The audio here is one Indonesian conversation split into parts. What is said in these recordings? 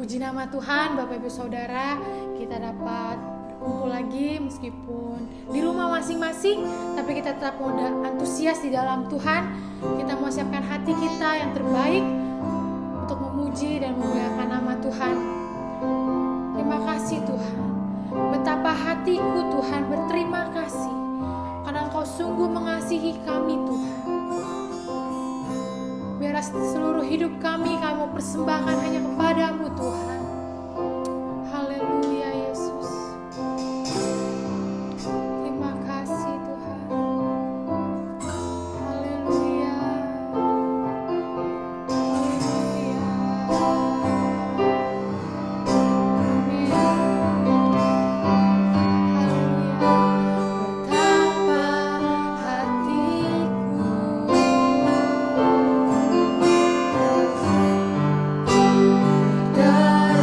Puji nama Tuhan, Bapak Ibu Saudara, kita dapat kumpul lagi meskipun di rumah masing-masing, tapi kita tetap mudah antusias di dalam Tuhan. Kita mau siapkan hati kita yang terbaik untuk memuji dan memuliakan nama Tuhan. Terima kasih Tuhan. Betapa hatiku Tuhan berterima kasih karena Engkau sungguh mengasihi kami Tuhan. Biar seluruh hidup kami mau persembahkan hanya kepadamu Tuhan. Haleluya Yesus. Terima kasih Tuhan. Haleluya. Haleluya. Amin. Haleluya. Betapa hatiku dan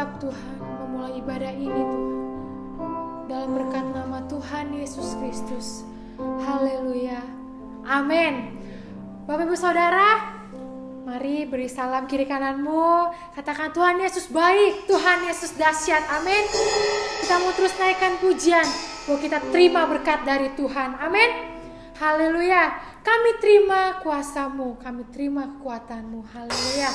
siap Tuhan memulai ibadah ini Tuhan. Dalam berkat nama Tuhan Yesus Kristus. Haleluya. Amin. Bapak Ibu Saudara, mari beri salam kiri kananmu. Katakan Tuhan Yesus baik, Tuhan Yesus dahsyat. Amin. Kita mau terus naikkan pujian bahwa kita terima berkat dari Tuhan. Amin. Haleluya. Kami terima kuasa-Mu, kami terima kekuatan-Mu. Haleluya.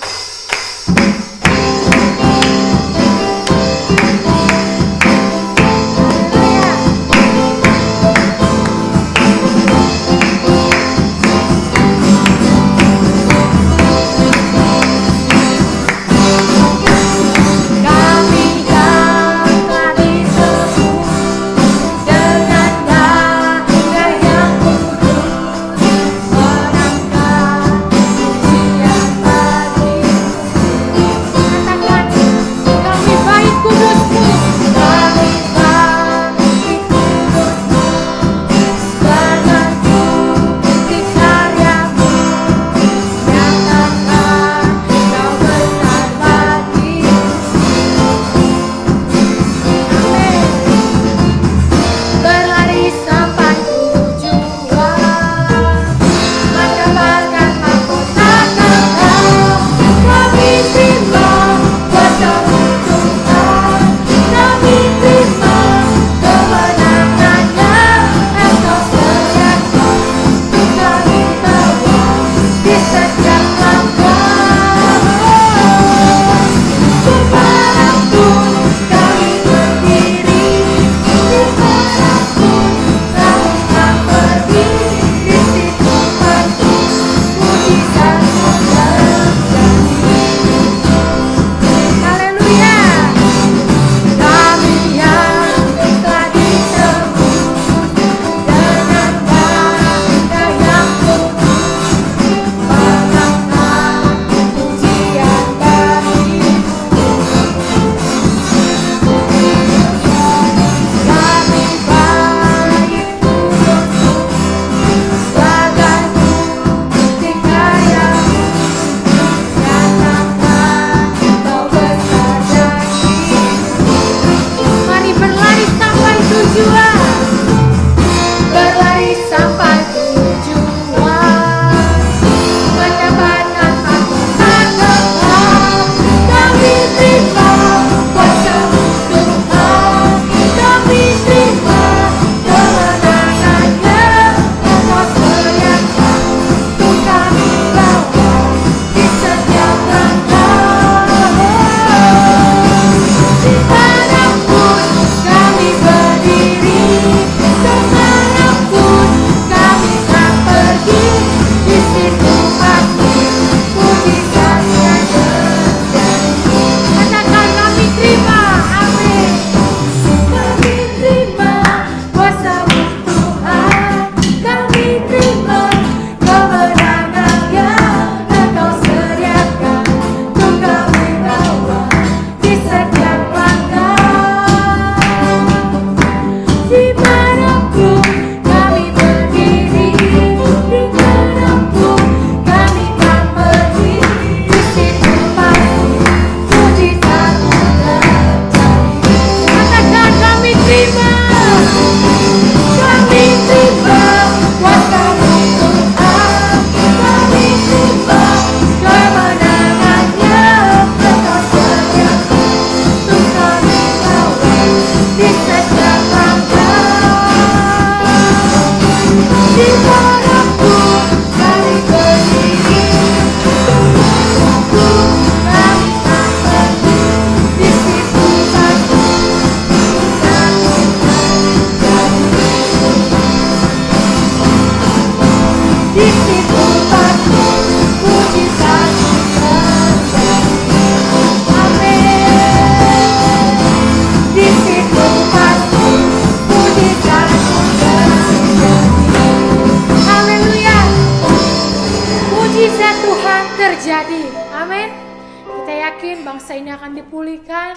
bangsa ini akan dipulihkan,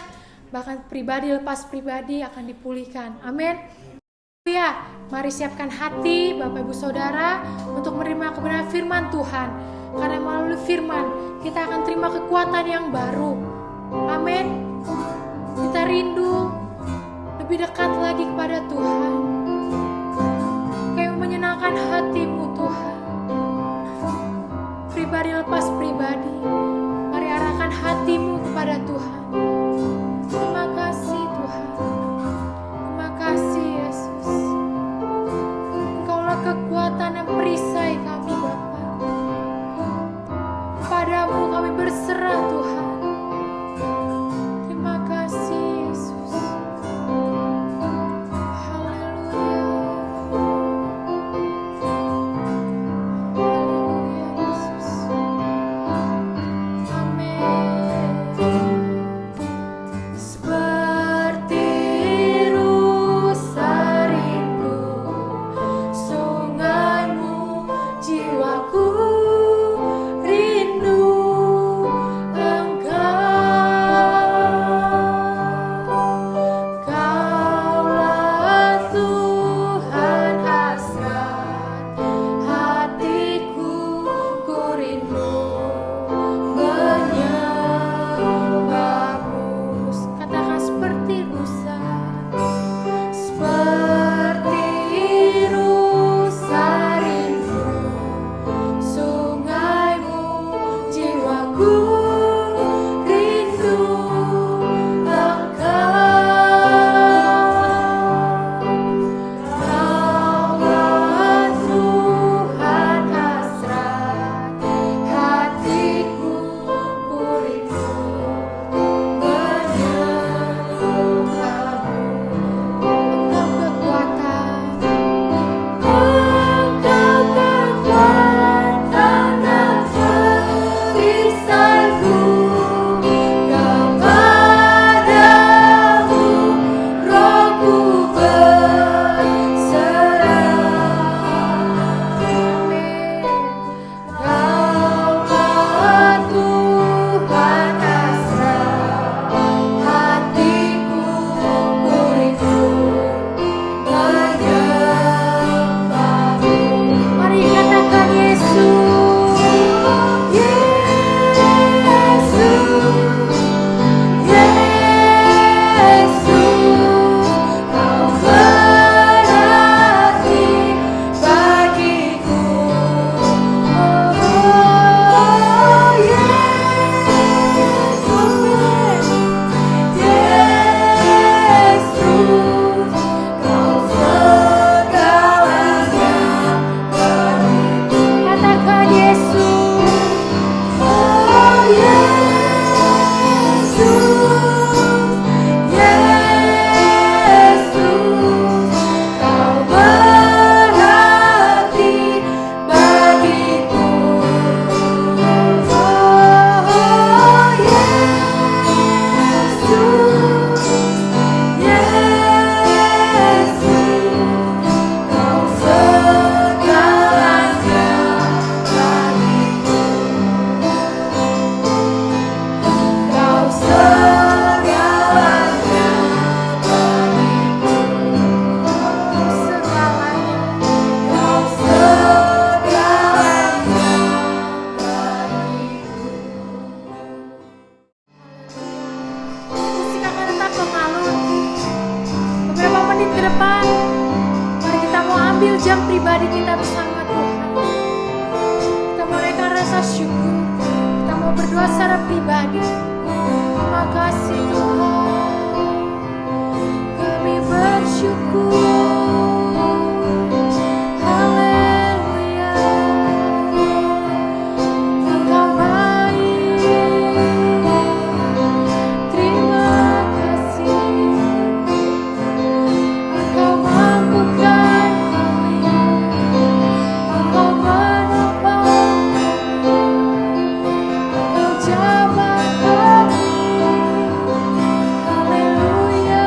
bahkan pribadi lepas pribadi akan dipulihkan. Amin. Ya, mari siapkan hati Bapak Ibu Saudara untuk menerima kebenaran firman Tuhan. Karena melalui firman kita akan terima kekuatan yang baru. Amin. Kita rindu lebih dekat lagi kepada Tuhan. Kami menyenangkan hati-Mu Tuhan. Pribadi lepas pribadi, mari arahkan hati-Mu kepada Tuhan. Terima kasih Tuhan. Terima kasih Yesus. Engkaulah kekuatan yang perisai kami Bapa. Padamu kami berserah Tuhan. Terima kasih Yesus. Haleluya. Haleluya Yesus. Amin. Seperti rusa rindu sungaimu, jiwaku rindu Engkau. Kaulah Tuhan hasrat hatiku, ku rindu menyembahmu. Katakan seperti rusa, seperti rusa rindu sungaimu, jiwaku rindu Engkau. Kaulah Tuhan hasrat hatiku, ku rindu menyembahmu. Engkau kekuatan, Engkau kekuatan dan perisaiku. Kepadamu rohku berserah. Amin. Kaulah Tuhan hasrat hatiku, ku rindu menyembahmu. Mari katakan Yesus, Yesus, Yesus, Kau berarti bagiku. Oh, Yesus, Yesus, Kau segalanya bagiku. Katakan Yesus, oh Yesus, Yesus, Kau berarti bagiku. Oh Yesus, Yesus, Kau segalanya bagiku. Kau segalanya bagiku. Kau segalanya, Kau segalanya bagiku. Musik akan tetap mengalun beberapa menit ke depan. Mari kita mau ambil jam pribadi kita bersama Tuhan. Kita mau naikkan rasa syukur. Kita mau berdoa secara pribadi. Terima kasih Tuhan. Kami bersyukur. Haleluya. Engkau baik. Terima kasih. Engkau mampukan kami. Engkau menopang kami. Engkau jabat kami. Haleluya.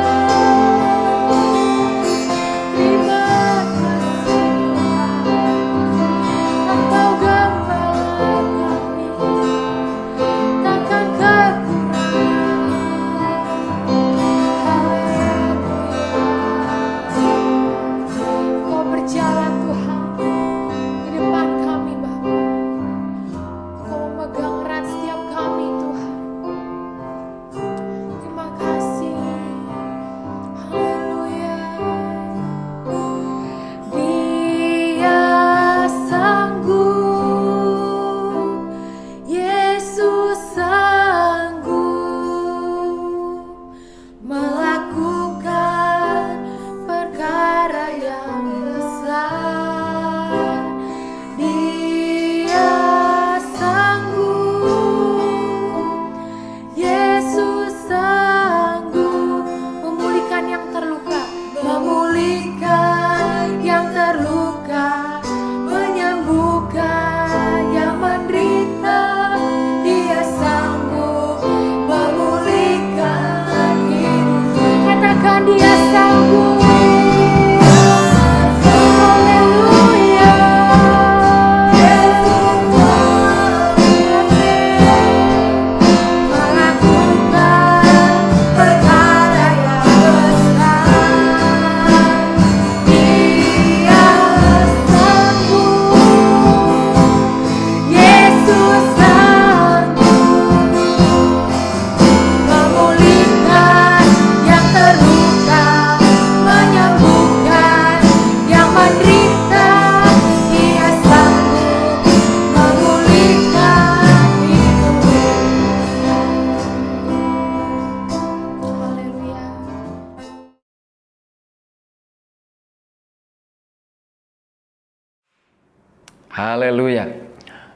Haleluya.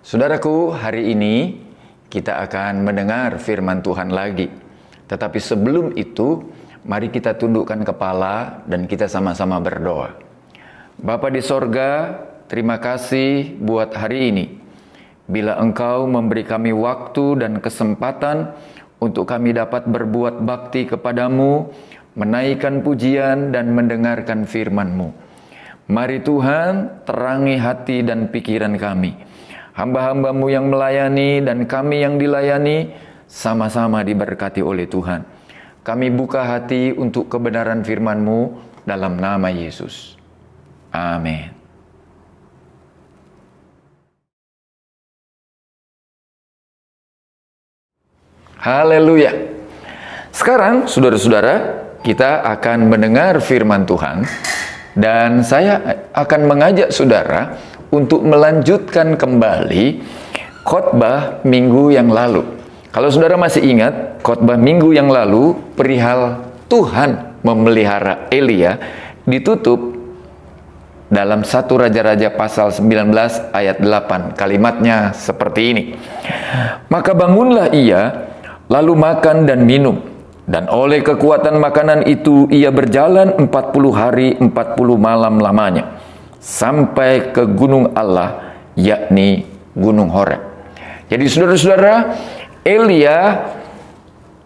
Saudaraku, hari ini kita akan mendengar firman Tuhan lagi. Tetapi sebelum itu, mari kita tundukkan kepala dan kita sama-sama berdoa. Bapa di sorga, terima kasih buat hari ini. Bila Engkau memberi kami waktu dan kesempatan untuk kami dapat berbuat bakti kepadamu, menaikkan pujian dan mendengarkan firman-Mu. Mari Tuhan, terangi hati dan pikiran kami. Hamba-hamba-Mu yang melayani dan kami yang dilayani, sama-sama diberkati oleh Tuhan. Kami buka hati untuk kebenaran firman-Mu dalam nama Yesus. Amin. Haleluya. Sekarang, saudara-saudara, kita akan mendengar firman Tuhan. Dan saya akan mengajak saudara untuk melanjutkan kembali khotbah minggu yang lalu. Kalau saudara masih ingat, khotbah minggu yang lalu perihal Tuhan memelihara Elia ditutup dalam 1 Raja-Raja pasal 19 ayat 8. Kalimatnya seperti ini. Maka bangunlah ia, lalu makan dan minum. Dan oleh kekuatan makanan itu ia berjalan 40 hari 40 malam lamanya sampai ke gunung Allah, yakni Gunung Horeb. Jadi saudara-saudara, Elia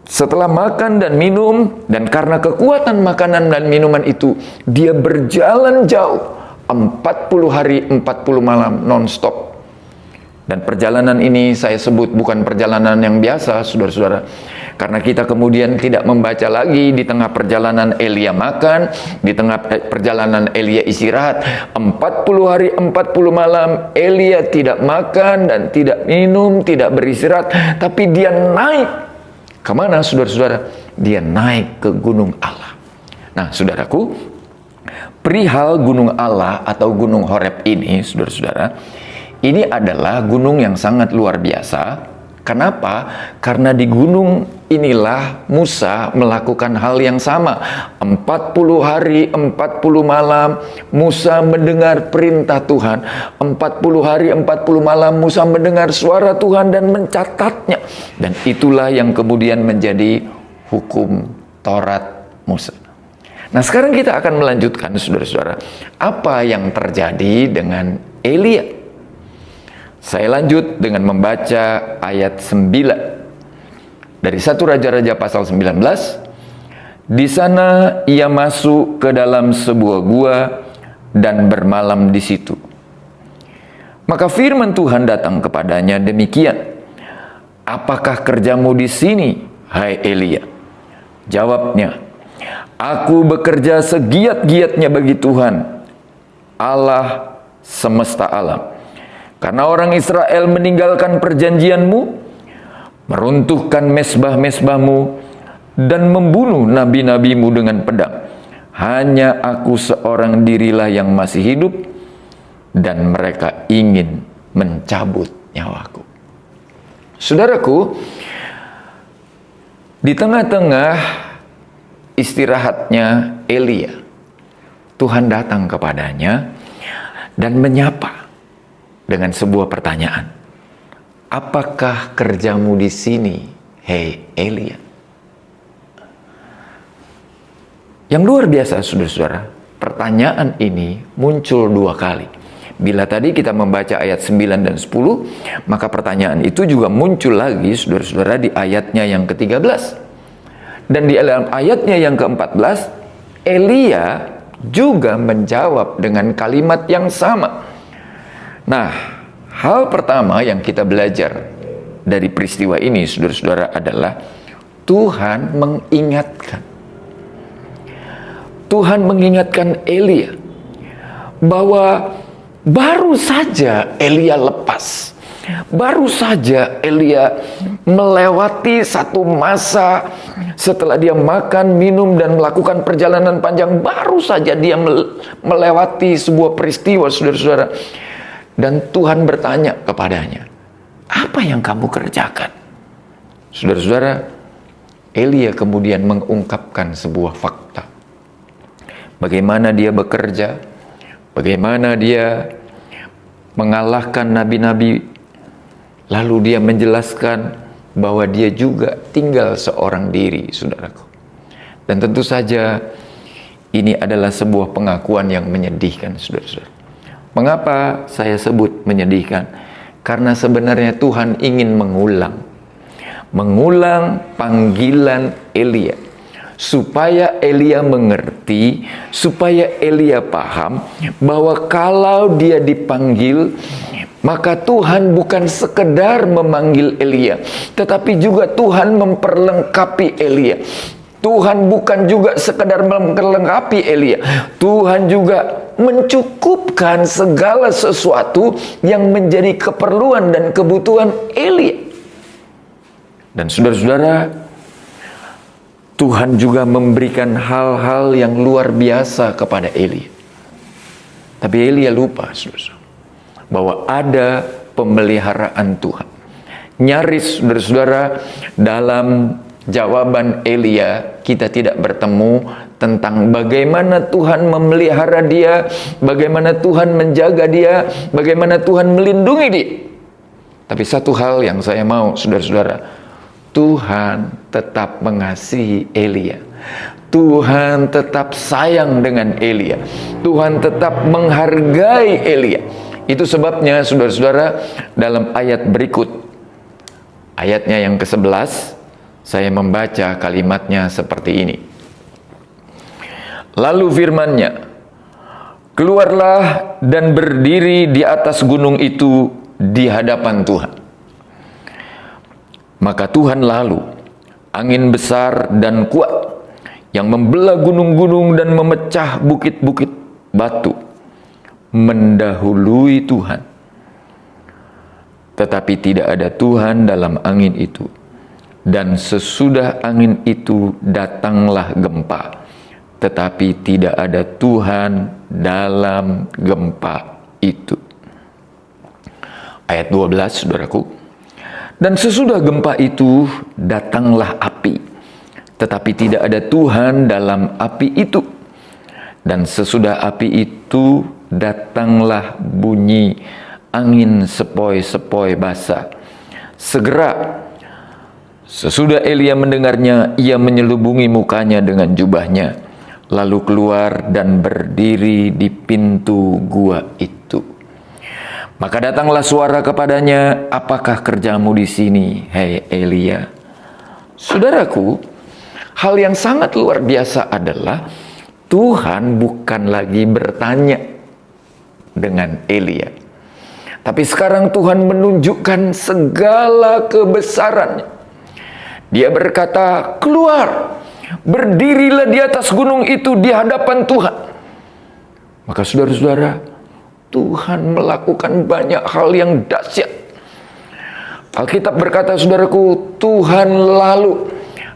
setelah makan dan minum, dan karena kekuatan makanan dan minuman itu, dia berjalan jauh 40 hari 40 malam non-stop. Dan perjalanan ini saya sebut bukan perjalanan yang biasa, saudara-saudara. Karena kita kemudian tidak membaca lagi di tengah perjalanan Elia makan, di tengah perjalanan Elia istirahat. 40 hari 40 malam Elia tidak makan dan tidak minum, tidak beristirahat. Tapi dia naik. Kemana saudara-saudara? Dia naik ke Gunung Allah. Nah saudaraku, perihal Gunung Allah atau Gunung Horeb ini, saudara-saudara, ini adalah gunung yang sangat luar biasa. Kenapa? Karena di gunung inilah Musa melakukan hal yang sama. 40 hari 40 malam Musa mendengar perintah Tuhan. 40 hari 40 malam Musa mendengar suara Tuhan dan mencatatnya. Dan itulah yang kemudian menjadi hukum Taurat Musa. Nah sekarang kita akan melanjutkan saudara-saudara, apa yang terjadi dengan Elia. Saya lanjut dengan membaca ayat 9 dari 1 Raja-Raja pasal 19. Di sana ia masuk ke dalam sebuah gua dan bermalam di situ. Maka firman Tuhan datang kepadanya demikian, apakah kerjamu di sini, hai Elia? Jawabnya, aku bekerja segiat-giatnya bagi Tuhan, Allah semesta alam. Karena orang Israel meninggalkan perjanjianmu, meruntuhkan mesbah-mesbahmu, dan membunuh nabi-nabimu dengan pedang. Hanya aku seorang dirilah yang masih hidup, dan mereka ingin mencabut nyawaku. Saudaraku, di tengah-tengah istirahatnya Elia, Tuhan datang kepadanya dan menyapa dengan sebuah pertanyaan. Apakah kerjamu di sini, hei Elia? Yang luar biasa, saudara-saudara, pertanyaan ini muncul 2 kali. Bila tadi kita membaca ayat 9 dan 10, maka pertanyaan itu juga muncul lagi, saudara-saudara, di ayatnya yang ke-13. Dan di dalam ayatnya yang ke-14, Elia juga menjawab dengan kalimat yang sama. Nah, hal pertama yang kita belajar dari peristiwa ini, saudara-saudara, adalah Tuhan mengingatkan. Tuhan mengingatkan Elia bahwa baru saja Elia lepas. Baru saja Elia melewati satu masa setelah dia makan, minum, dan melakukan perjalanan panjang. Baru saja dia melewati sebuah peristiwa, saudara-saudara. Dan Tuhan bertanya kepadanya, apa yang kamu kerjakan? Saudara-saudara, Elia kemudian mengungkapkan sebuah fakta. Bagaimana dia bekerja, bagaimana dia mengalahkan nabi-nabi. Lalu dia menjelaskan bahwa dia juga tinggal seorang diri, saudaraku. Dan tentu saja ini adalah sebuah pengakuan yang menyedihkan, saudara-saudara. Mengapa saya sebut menyedihkan? Karena sebenarnya Tuhan ingin mengulang panggilan Elia, supaya Elia mengerti, supaya Elia paham bahwa kalau dia dipanggil, maka Tuhan bukan sekedar memanggil Elia, tetapi juga Tuhan memperlengkapi Elia. Tuhan bukan juga sekedar melengkapi Elia, Tuhan juga mencukupkan segala sesuatu yang menjadi keperluan dan kebutuhan Elia. Dan saudara-saudara, Tuhan juga memberikan hal-hal yang luar biasa kepada Elia. Tapi Elia lupa, saudara-saudara, bahwa ada pemeliharaan Tuhan. Nyaris, saudara-saudara, dalam jawaban Elia, kita tidak bertemu tentang bagaimana Tuhan memelihara dia, bagaimana Tuhan menjaga dia, bagaimana Tuhan melindungi dia. Tapi satu hal yang saya mau, saudara-saudara, Tuhan tetap mengasihi Elia. Tuhan tetap sayang dengan Elia. Tuhan tetap menghargai Elia. Itu sebabnya, saudara-saudara, dalam ayat berikut, ayatnya yang ke-11, saya membaca kalimatnya seperti ini. Lalu firman-Nya, keluarlah dan berdiri di atas gunung itu di hadapan Tuhan. Maka Tuhan lalu, angin besar dan kuat yang membelah gunung-gunung dan memecah bukit-bukit batu, mendahului Tuhan. Tetapi tidak ada Tuhan dalam angin itu. Dan sesudah angin itu datanglah gempa, tetapi tidak ada Tuhan dalam gempa itu. Ayat 12, saudaraku. Dan sesudah gempa itu datanglah api, tetapi tidak ada Tuhan dalam api itu. Dan sesudah api itu datanglah bunyi angin sepoi-sepoi basah. Segera sesudah Elia mendengarnya, ia menyelubungi mukanya dengan jubahnya, lalu keluar dan berdiri di pintu gua itu. Maka datanglah suara kepadanya, apakah kerjamu di sini, hei Elia? Saudaraku, hal yang sangat luar biasa adalah Tuhan bukan lagi bertanya dengan Elia, tapi sekarang Tuhan menunjukkan segala kebesarannya. Dia berkata, keluar, berdirilah di atas gunung itu di hadapan Tuhan. Maka saudara-saudara, Tuhan melakukan banyak hal yang dahsyat. Alkitab berkata, saudaraku, Tuhan lalu,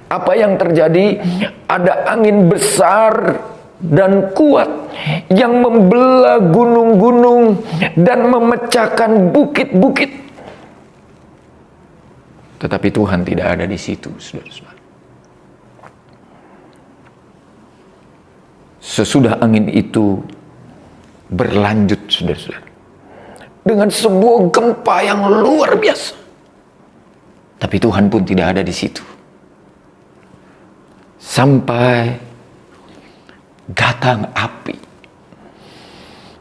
apa yang terjadi? Ada angin besar dan kuat yang membelah gunung-gunung dan memecahkan bukit-bukit. Tetapi Tuhan tidak ada di situ, saudara-saudara. Sesudah angin itu berlanjut, saudara-saudara, dengan sebuah gempa yang luar biasa. Tapi Tuhan pun tidak ada di situ. Sampai datang api.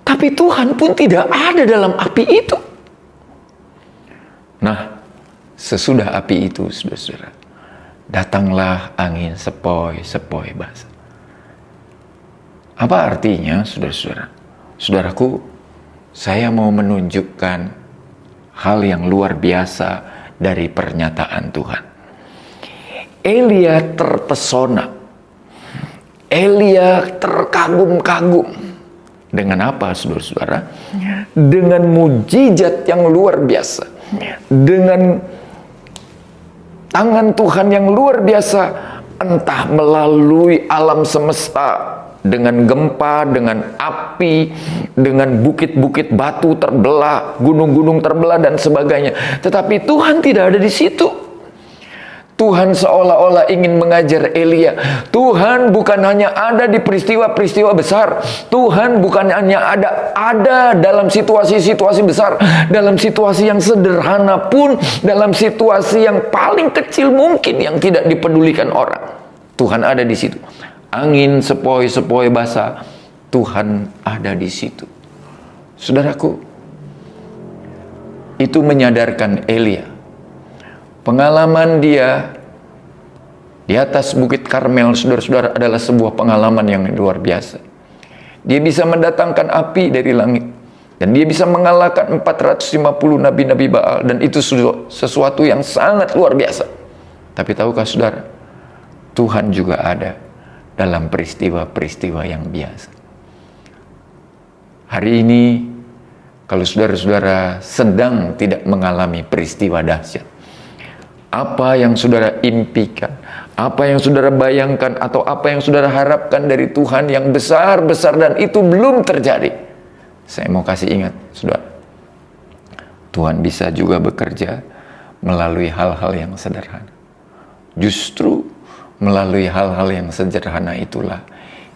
Tapi Tuhan pun tidak ada dalam api itu. Nah, sesudah api itu, saudara-saudara, datanglah angin sepoi-sepoi basah. Apa artinya, saudara-saudara? Saudaraku, saya mau menunjukkan hal yang luar biasa dari pernyataan Tuhan. Elia terpesona. Elia terkagum-kagum. Dengan apa, saudara-saudara? Dengan mujizat yang luar biasa. Dengan tangan Tuhan yang luar biasa, entah melalui alam semesta, dengan gempa, dengan api, dengan bukit-bukit batu terbelah, gunung-gunung terbelah dan sebagainya. Tetapi Tuhan tidak ada di situ. Tuhan seolah-olah ingin mengajar Elia. Tuhan bukan hanya ada di peristiwa-peristiwa besar. Tuhan bukan hanya ada dalam situasi-situasi besar, dalam situasi yang sederhana pun, dalam situasi yang paling kecil mungkin yang tidak dipedulikan orang. Tuhan ada di situ. Angin sepoi-sepoi basah, Tuhan ada di situ. Saudaraku, itu menyadarkan Elia. Pengalaman dia di atas Bukit Karmel, saudara-saudara, adalah sebuah pengalaman yang luar biasa. Dia bisa mendatangkan api dari langit. Dan dia bisa mengalahkan 450 nabi-nabi Baal. Dan itu sesuatu yang sangat luar biasa. Tapi tahukah saudara, Tuhan juga ada dalam peristiwa-peristiwa yang biasa. Hari ini, kalau saudara-saudara sedang tidak mengalami peristiwa dahsyat, apa yang saudara impikan, apa yang saudara bayangkan, atau apa yang saudara harapkan dari Tuhan yang besar-besar dan itu belum terjadi, saya mau kasih ingat, saudara, Tuhan bisa juga bekerja melalui hal-hal yang sederhana. Justru melalui hal-hal yang sederhana itulah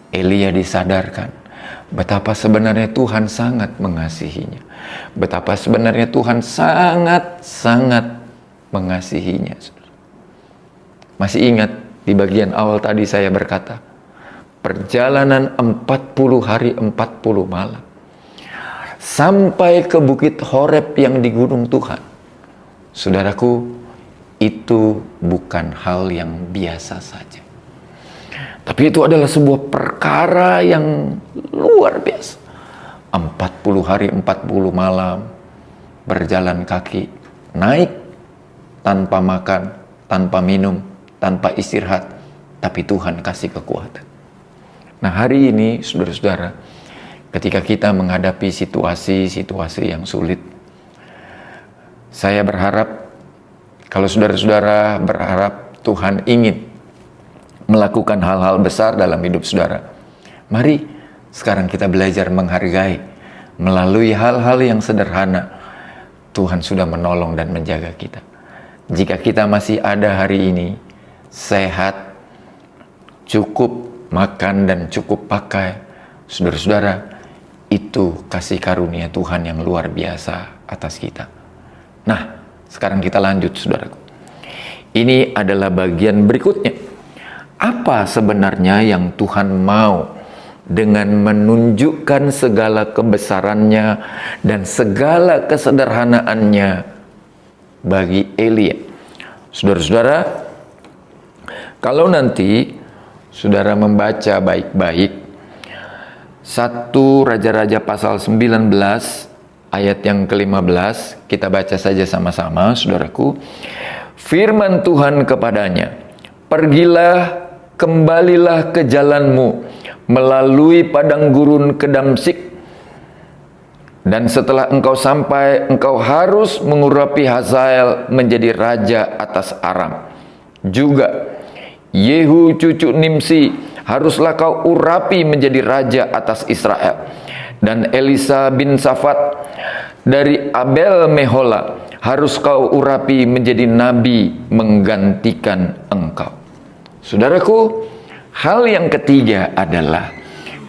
Elia disadarkan betapa sebenarnya Tuhan sangat mengasihinya, betapa sebenarnya Tuhan sangat mengasihinya. Masih ingat di bagian awal tadi saya berkata, perjalanan 40 hari 40 malam sampai ke Bukit Horeb yang di gunung Tuhan. Saudaraku, itu bukan hal yang biasa saja. Tapi itu adalah sebuah perkara yang luar biasa. 40 hari 40 malam berjalan kaki, naik tanpa makan, tanpa minum, tanpa istirahat, tapi Tuhan kasih kekuatan. Nah, hari ini, saudara-saudara, ketika kita menghadapi situasi-situasi yang sulit, saya berharap, kalau saudara-saudara berharap Tuhan ingin melakukan hal-hal besar dalam hidup saudara, mari sekarang kita belajar menghargai. Melalui hal-hal yang sederhana, Tuhan sudah menolong dan menjaga kita. Jika kita masih ada hari ini, sehat, cukup makan dan cukup pakai, saudara-saudara, itu kasih karunia Tuhan yang luar biasa atas kita. Nah, sekarang kita lanjut, saudaraku. Ini adalah bagian berikutnya. Apa sebenarnya yang Tuhan mau dengan menunjukkan segala kebesarannya dan segala kesederhanaannya bagi Elia? Saudara-saudara, kalau nanti saudara membaca baik-baik 1 Raja-Raja pasal 19 ayat yang ke-15, kita baca saja sama-sama, saudaraku. Firman Tuhan kepadanya, "Pergilah, kembalilah ke jalanmu melalui padang gurun ke Damsyik. Dan setelah engkau sampai, engkau harus mengurapi Hazael menjadi raja atas Aram. Juga Yehu cucu Nimsi haruslah kau urapi menjadi raja atas Israel. Dan Elisa bin Safat dari Abel Mehola harus kau urapi menjadi nabi menggantikan engkau." Saudaraku, hal yang ketiga adalah,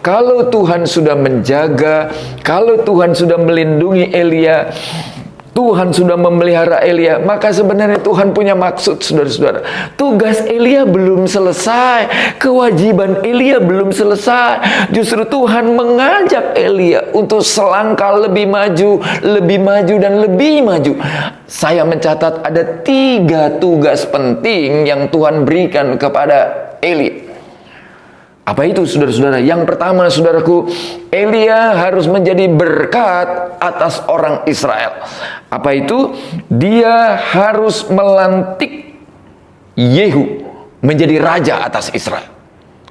kalau Tuhan sudah menjaga, kalau Tuhan sudah melindungi Elia, Tuhan sudah memelihara Elia, maka sebenarnya Tuhan punya maksud, saudara-saudara. Tugas Elia belum selesai, kewajiban Elia belum selesai. Justru Tuhan mengajak Elia untuk selangkah lebih maju, dan lebih maju. Saya mencatat ada 3 tugas penting yang Tuhan berikan kepada Elia. Apa itu, saudara-saudara? Yang pertama, saudaraku, Elia harus menjadi berkat atas orang Israel. Apa itu? Dia harus melantik Yehu menjadi raja atas Israel.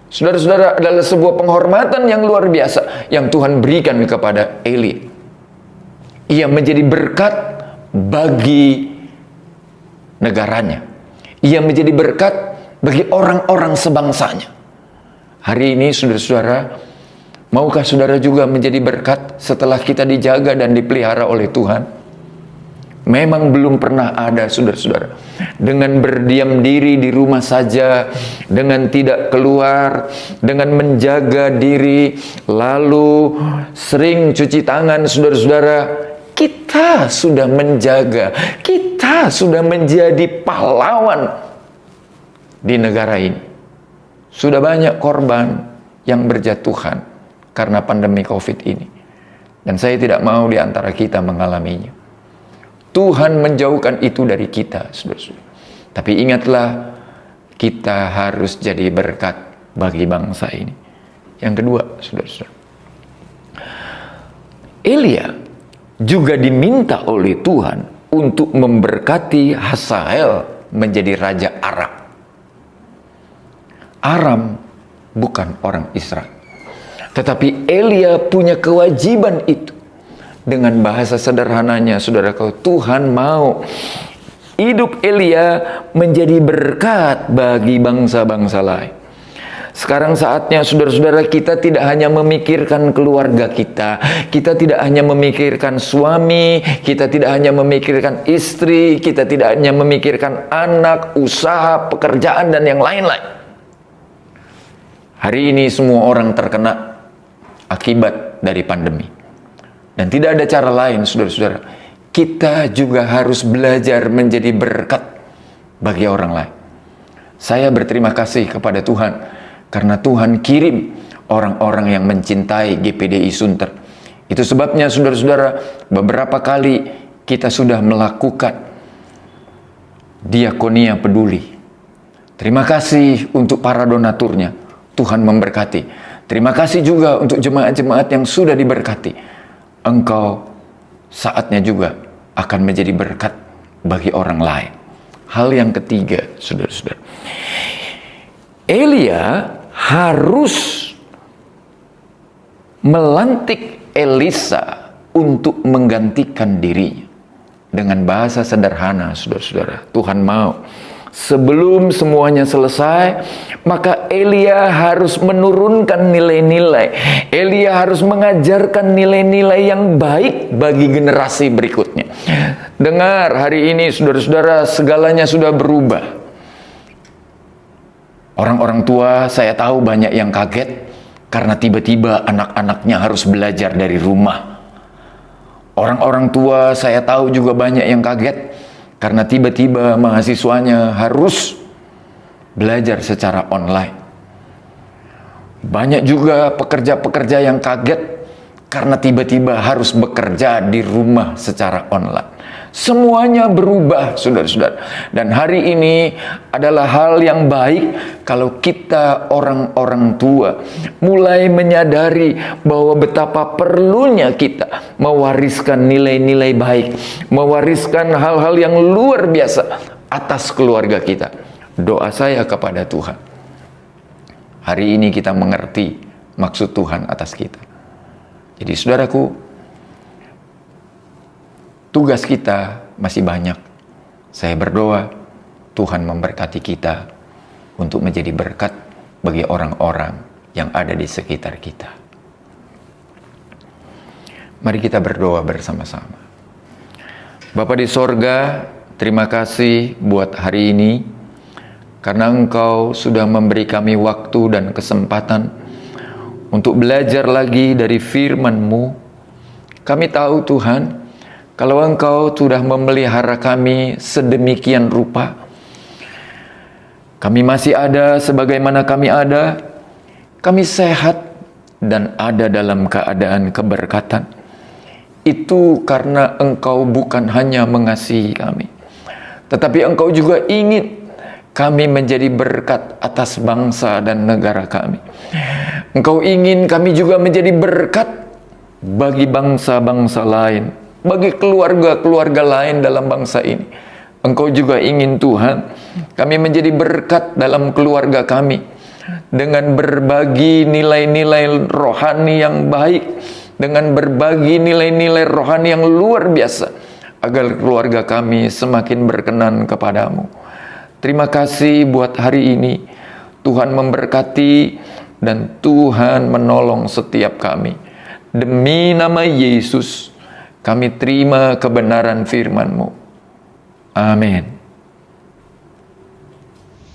Saudara-saudara, adalah sebuah penghormatan yang luar biasa yang Tuhan berikan kepada Elia. Ia menjadi berkat bagi negaranya. Ia menjadi berkat bagi orang-orang sebangsanya. Hari ini, saudara-saudara, maukah saudara juga menjadi berkat setelah kita dijaga dan dipelihara oleh Tuhan? Memang belum pernah ada, saudara-saudara, dengan berdiam diri di rumah saja, dengan tidak keluar, dengan menjaga diri, lalu sering cuci tangan, saudara-saudara. Kita sudah menjaga, kita sudah menjadi pahlawan di negara ini. Sudah banyak korban yang berjatuhan karena pandemi COVID ini. Dan saya tidak mau di antara kita mengalaminya. Tuhan menjauhkan itu dari kita, saudara-saudara. Tapi ingatlah, kita harus jadi berkat bagi bangsa ini. Yang kedua, saudara-saudara, Elia juga diminta oleh Tuhan untuk memberkati Hazael menjadi raja Aram. Aram bukan orang Israel. Tetapi Elia punya kewajiban itu. Dengan bahasa sederhananya, saudaraku, Tuhan mau hidup Elia menjadi berkat bagi bangsa-bangsa lain. Sekarang saatnya, saudara-saudara, kita tidak hanya memikirkan keluarga kita, kita tidak hanya memikirkan suami, kita tidak hanya memikirkan istri, kita tidak hanya memikirkan anak, usaha, pekerjaan, dan yang lain-lain. Hari ini semua orang terkena akibat dari pandemi. Dan tidak ada cara lain, saudara-saudara. Kita juga harus belajar menjadi berkat bagi orang lain. Saya berterima kasih kepada Tuhan karena Tuhan kirim orang-orang yang mencintai GPDI Sunter. Itu sebabnya, saudara-saudara, beberapa kali kita sudah melakukan diakonia peduli. Terima kasih untuk para donaturnya. Tuhan memberkati. Terima kasih juga untuk jemaat-jemaat yang sudah diberkati. Engkau saatnya juga akan menjadi berkat bagi orang lain. Hal yang ketiga, saudara-saudara, Elia harus melantik Elisa untuk menggantikan dirinya. Dengan bahasa sederhana, saudara-saudara, Tuhan mau sebelum semuanya selesai, maka Elia harus menurunkan nilai-nilai. Elia harus mengajarkan nilai-nilai yang baik bagi generasi berikutnya. Dengar, hari ini saudara-saudara, segalanya sudah berubah. Orang-orang tua, saya tahu banyak yang kaget karena tiba-tiba anak-anaknya harus belajar dari rumah. Orang-orang tua, saya tahu juga banyak yang kaget karena tiba-tiba mahasiswanya harus belajar secara online. Banyak juga pekerja-pekerja yang kaget karena tiba-tiba harus bekerja di rumah secara online. Semuanya berubah, saudara-saudara. Dan hari ini adalah hal yang baik kalau kita orang-orang tua mulai menyadari bahwa betapa perlunya kita mewariskan nilai-nilai baik, mewariskan hal-hal yang luar biasa atas keluarga kita. Doa saya kepada Tuhan, hari ini kita mengerti maksud Tuhan atas kita. Jadi saudaraku, tugas kita masih banyak. Saya berdoa Tuhan memberkati kita untuk menjadi berkat bagi orang-orang yang ada di sekitar kita. Mari kita berdoa bersama-sama. Bapa di sorga, terima kasih buat hari ini, karena Engkau sudah memberi kami waktu dan kesempatan untuk belajar lagi dari firman-Mu. Kami tahu Tuhan, kalau Engkau sudah memelihara kami sedemikian rupa, kami masih ada sebagaimana kami ada, kami sehat dan ada dalam keadaan keberkatan. Itu karena Engkau bukan hanya mengasihi kami, tetapi Engkau juga ingin kami menjadi berkat atas bangsa dan negara kami. Engkau ingin kami juga menjadi berkat bagi bangsa-bangsa lain, bagi keluarga-keluarga lain dalam bangsa ini. Engkau juga ingin Tuhan, kami menjadi berkat dalam keluarga kami, dengan berbagi nilai-nilai rohani yang baik, dengan berbagi nilai-nilai rohani yang luar biasa, agar keluarga kami semakin berkenan kepadamu. Terima kasih buat hari ini. Tuhan memberkati dan Tuhan menolong setiap kami. Demi nama Yesus, Kami terima kebenaran firman-Mu. Amin.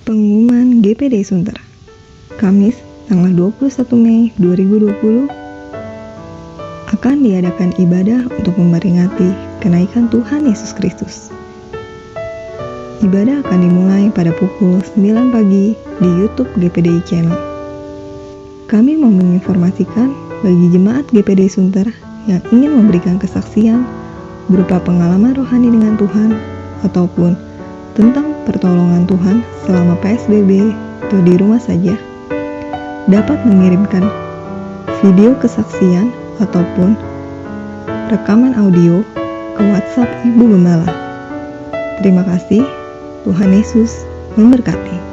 Pengumuman GPD Sunter, Kamis tanggal 21 Mei 2020 akan diadakan ibadah untuk memperingati kenaikan Tuhan Yesus Kristus. Ibadah akan dimulai pada pukul 9 pagi di YouTube GPDI Channel. Kami mau menginformasikan bagi jemaat GPDI Sunter yang ingin memberikan kesaksian berupa pengalaman rohani dengan Tuhan ataupun tentang pertolongan Tuhan selama PSBB atau di rumah saja, dapat mengirimkan video kesaksian ataupun rekaman audio ke WhatsApp Ibu Gembala. Terima kasih, Tuhan Yesus memberkati.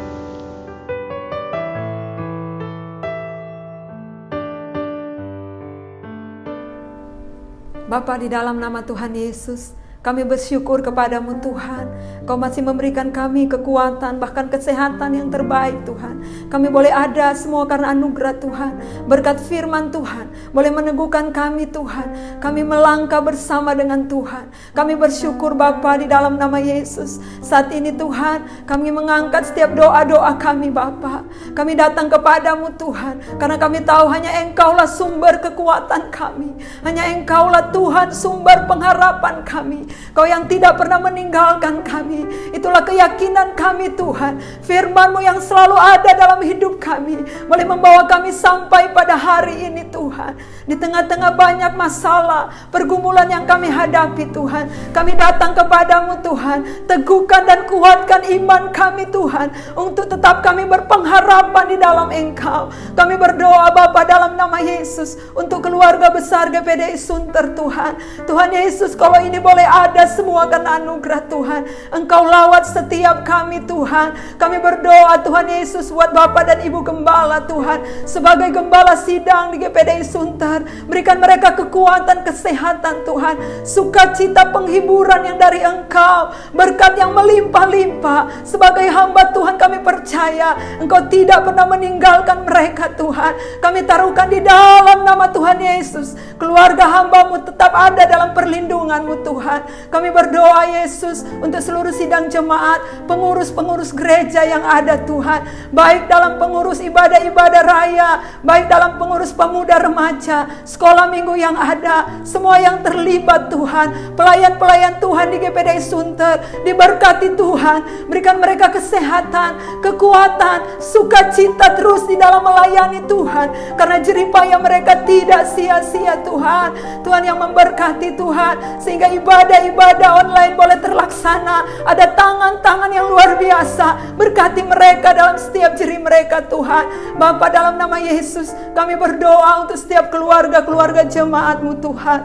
Bapa, di dalam nama Tuhan Yesus, kami bersyukur kepadamu Tuhan. Kau masih memberikan kami kekuatan, bahkan kesehatan yang terbaik Tuhan. Kami boleh ada semua karena anugerah Tuhan. Berkat firman Tuhan boleh meneguhkan kami Tuhan. Kami melangkah bersama dengan Tuhan. Kami bersyukur Bapa di dalam nama Yesus. Saat ini Tuhan, kami mengangkat setiap doa-doa kami Bapa. Kami datang kepadamu Tuhan, karena kami tahu hanya Engkaulah sumber kekuatan kami. Hanya Engkaulah Tuhan sumber pengharapan kami. Kau yang tidak pernah meninggalkan kami. Itulah keyakinan kami Tuhan. Firman-Mu yang selalu ada dalam hidup kami boleh membawa kami sampai pada hari ini Tuhan. Di tengah-tengah banyak masalah, pergumulan yang kami hadapi Tuhan, kami datang kepadamu Tuhan. Teguhkan dan kuatkan iman kami Tuhan, untuk tetap kami berpengharapan di dalam Engkau. Kami berdoa Bapa dalam nama Yesus untuk keluarga besar GPDI Sunter Tuhan. Tuhan Yesus, kalau ini boleh ada semua karena anugerah Tuhan. Engkau lawat setiap kami Tuhan. Kami berdoa Tuhan Yesus buat Bapak dan Ibu Gembala Tuhan, sebagai Gembala sidang di GPDI Sunter. Berikan mereka kekuatan, kesehatan Tuhan, sukacita, penghiburan yang dari Engkau, berkat yang melimpah-limpah. Sebagai hamba Tuhan kami percaya Engkau tidak pernah meninggalkan mereka Tuhan. Kami taruhkan di dalam nama Tuhan Yesus, keluarga hamba-Mu tetap ada dalam perlindungan-Mu Tuhan. Kami berdoa Yesus untuk seluruh sidang jemaat, pengurus-pengurus gereja yang ada Tuhan, baik dalam pengurus ibadah-ibadah raya, baik dalam pengurus pemuda remaja, sekolah minggu yang ada, semua yang terlibat Tuhan, pelayan-pelayan Tuhan di GPDI Sunter, diberkati Tuhan. Berikan mereka kesehatan, kekuatan, sukacita terus di dalam melayani Tuhan, karena jeripaya mereka tidak sia-sia Tuhan. Tuhan yang memberkati Tuhan, sehingga ibadah-ibadah online boleh terlaksana. Ada tangan-tangan yang luar biasa, berkati mereka dalam setiap jeri mereka Tuhan. Bapa, dalam nama Yesus kami berdoa untuk setiap keluarga-keluarga jemaat-Mu Tuhan.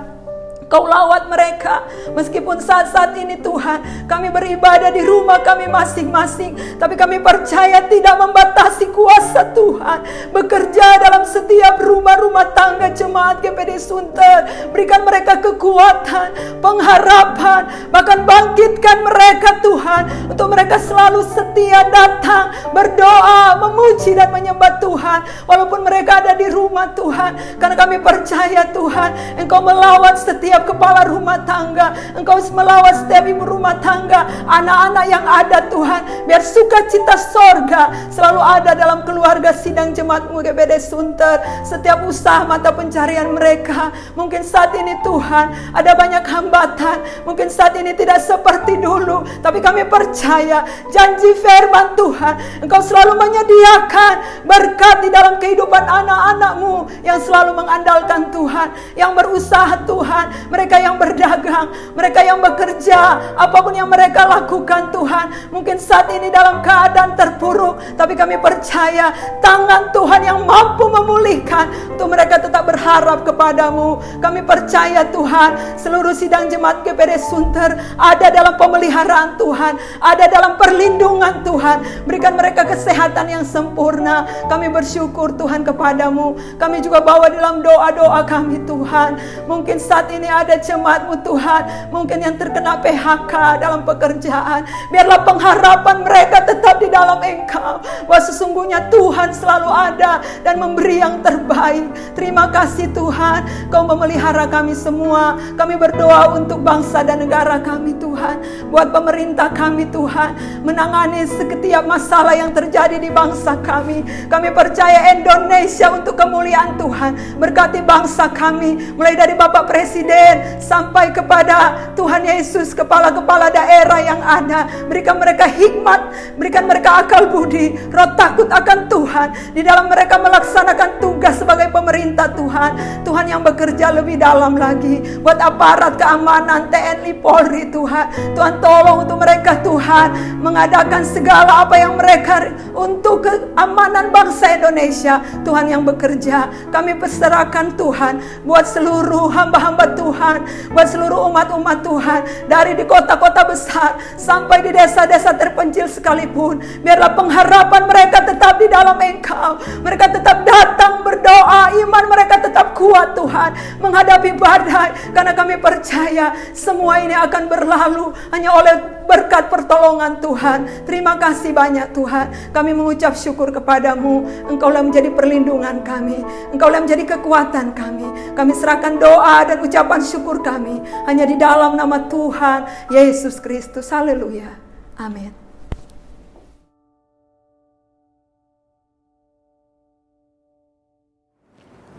Kau lawat mereka, meskipun saat-saat ini Tuhan kami beribadah di rumah kami masing-masing, tapi kami percaya tidak membatasi kuasa Tuhan bekerja dalam setiap rumah-rumah tangga jemaat GPDI Sunter. Berikan mereka kekuatan, pengharapan, bahkan bangkitkan mereka Tuhan, untuk mereka selalu setia datang, berdoa, memuji dan menyembah Tuhan, walaupun mereka ada di rumah Tuhan. Karena kami percaya Tuhan, Engkau melawat setiap kepala rumah tangga, Engkau melawat setiap ibu rumah tangga, anak-anak yang ada Tuhan. Biar sukacita sorga selalu ada dalam keluarga sidang jemaat-Mu GPDI Sunter. Setiap usaha mata pencarian mereka, mungkin saat ini Tuhan ada banyak hambatan, mungkin saat ini tidak seperti dulu, tapi kami percaya janji firman Tuhan, Engkau selalu menyediakan berkat di dalam kehidupan anak-anak-Mu yang selalu mengandalkan Tuhan, yang berusaha Tuhan, mereka yang berdagang, mereka yang bekerja, apapun yang mereka lakukan Tuhan, mungkin saat ini dalam keadaan terpuruk, tapi kami percaya tangan Tuhan yang mampu memulihkan, untuk mereka tetap berharap kepadamu. Kami percaya Tuhan, seluruh sidang jemaat GPDI Sunter ada dalam pemeliharaan Tuhan, ada dalam perlindungan Tuhan. Berikan mereka kesehatan yang sempurna. Kami bersyukur Tuhan kepadamu. Kami juga bawa dalam doa-doa kami Tuhan, mungkin saat ini ada jemaat-Mu Tuhan, mungkin yang terkena PHK dalam pekerjaan, biarlah pengharapan mereka tetap di dalam Engkau. Engkau, bahwa sesungguhnya Tuhan selalu ada dan memberi yang terbaik. Terima kasih Tuhan, Kau memelihara kami semua. Kami berdoa untuk bangsa dan negara kami Tuhan, buat pemerintah kami Tuhan, menangani setiap masalah yang terjadi di bangsa kami. Kami percaya Indonesia untuk kemuliaan Tuhan. Berkati bangsa kami, mulai dari Bapak Presiden sampai kepada Tuhan Yesus, kepala-kepala daerah yang ada. Berikan mereka hikmat, berikan mereka akal budi, roh takut akan Tuhan di dalam mereka melaksanakan tugas sebagai pemerintah Tuhan. Tuhan yang bekerja lebih dalam lagi buat aparat keamanan TNI Polri Tuhan. Tuhan tolong untuk mereka Tuhan mengadakan segala apa yang mereka untuk keamanan bangsa Indonesia. Tuhan yang bekerja, kami perserahkan Tuhan buat seluruh hamba-hamba Tuhan, buat seluruh umat-umat Tuhan, dari di kota-kota besar sampai di desa-desa terpencil sekalipun. Biarlah pengharapan mereka tetap di dalam Engkau. Mereka tetap datang berdoa, iman mereka tetap kuat Tuhan menghadapi badai, karena kami percaya semua ini akan berlalu hanya oleh berkat pertolongan Tuhan. Terima kasih banyak Tuhan. Kami mengucap syukur kepadamu. Engkaulah menjadi perlindungan kami, Engkaulah menjadi kekuatan kami. Kami serahkan doa dan ucapan syukur kami hanya di dalam nama Tuhan Yesus Kristus. Haleluya. Amin.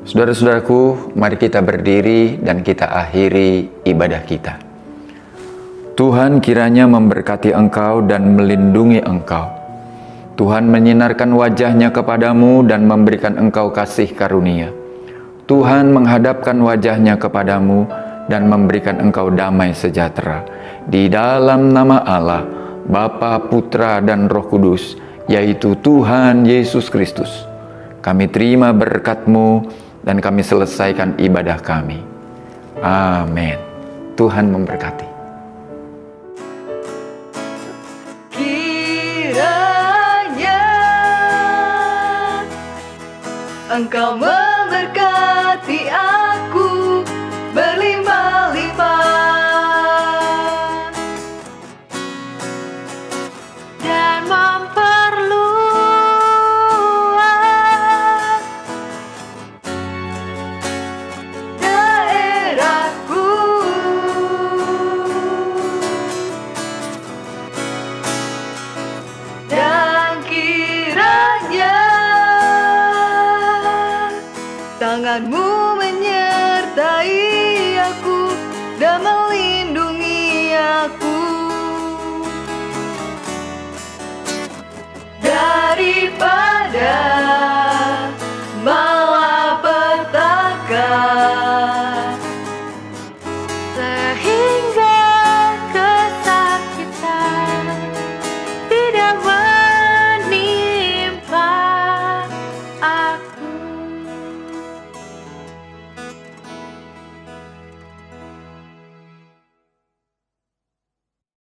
Saudara-saudaraku, mari kita berdiri dan kita akhiri ibadah kita. Tuhan kiranya memberkati engkau dan melindungi engkau. Tuhan menyinarkan wajahnya kepadamu dan memberikan engkau kasih karunia. Tuhan menghadapkan wajahnya kepadamu dan memberikan engkau damai sejahtera. Di dalam nama Allah, Bapa, Putra, dan Roh Kudus, yaitu Tuhan Yesus Kristus, kami terima berkat-Mu dan kami selesaikan ibadah kami. Amin. Tuhan memberkati. Kiranya Engkau memberkati